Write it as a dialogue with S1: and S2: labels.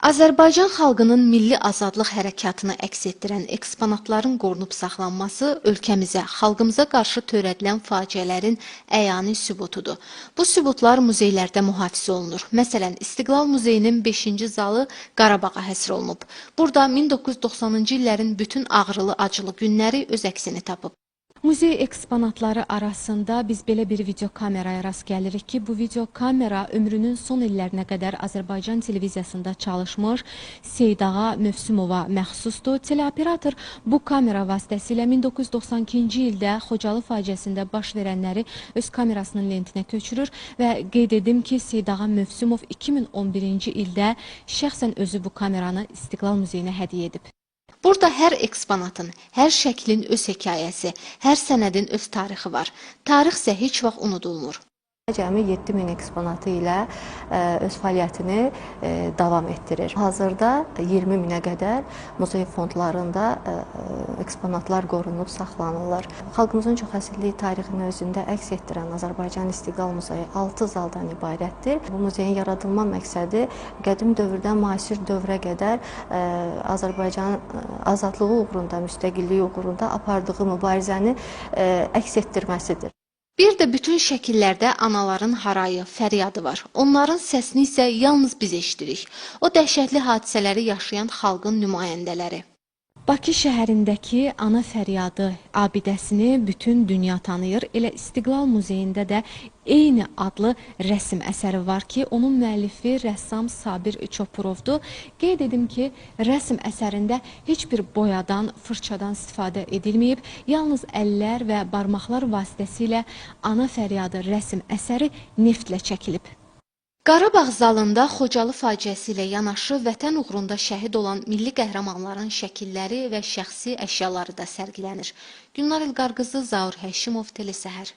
S1: Azərbaycan xalqının milli azadlıq hərəkatını əks etdirən eksponatların qorunub saxlanması ölkəmizə, xalqımıza qarşı törədilən faciələrin əyani sübutudur. Bu sübutlar muzeylərdə mühafizə olunur. Məsələn, İstiqlal Muzeyinin 5-ci zalı Qarabağa həsr olunub. Burada 1990-cı illərin bütün ağrılı-acılı günləri öz əksini tapıb. Muzey eksponatları arasında biz belə bir videokameraya rast gəlirik ki, bu videokamera ömrünün son illərinə qədər Azərbaycan televiziyasında çalışmış Seydağa Mövsümova məxsusdur. Teleoperator bu kamera vasitəsilə 1992-ci ildə Xocalı faciəsində baş verənləri öz kamerasının lentinə köçürür və qeyd edim ki, Seydağa Mövsümov 2011-ci ildə şəxsən özü bu kameranı İstiqlal Muzeyinə hədiyyə edib. Burada hər eksponatın, hər şəklin öz hekayəsi, hər sənədin öz tarixi var. Tarix isə heç vaxt unudulmur.
S2: Cəmi 7000 eksponatı ilə öz fəaliyyətini davam etdirir. Hazırda 20 minə qədər muzey fondlarında eksponatlar qorunub saxlanılır. Xalqımızın çox əsrlik tarixini özündə əks etdirən Azərbaycan İstiqlal Muzeyi 6 zaldan ibarətdir. Bu muzeyin yaradılma məqsədi qədim dövrdən müasir dövrə qədər Azərbaycanın azadlığı uğrunda, müstəqilliyi uğrunda apardığı mübarizəni əks etdirməsidir.
S1: Bir də bütün şəkillərdə anaların harayı, fəryadı var. Onların səsini isə yalnız biz eşidirik. O dəhşətli hadisələri yaşayan xalqın nümayəndələri. Bakı şəhərindəki ana fəryadı abidəsini bütün dünya tanıyır. Elə İstiqlal Muzeyində də eyni adlı rəsm əsəri var ki, onun müəllifi rəssam Sabir Çopurovdur. Qeyd edim ki, rəsm əsərində heç bir boyadan, fırçadan istifadə edilməyib. Yalnız əllər və barmaqlar vasitəsilə ana fəryadı rəsm əsəri neftlə çəkilib. Qarabağ zalında Xocalı faciəsi ilə yanaşı vətən uğrunda şəhid olan milli qəhrəmanların şəkilləri və şəxsi əşyaları da sərgilənir. Günlar İlqar qızı, Zaur Həşimov, Telesəhər.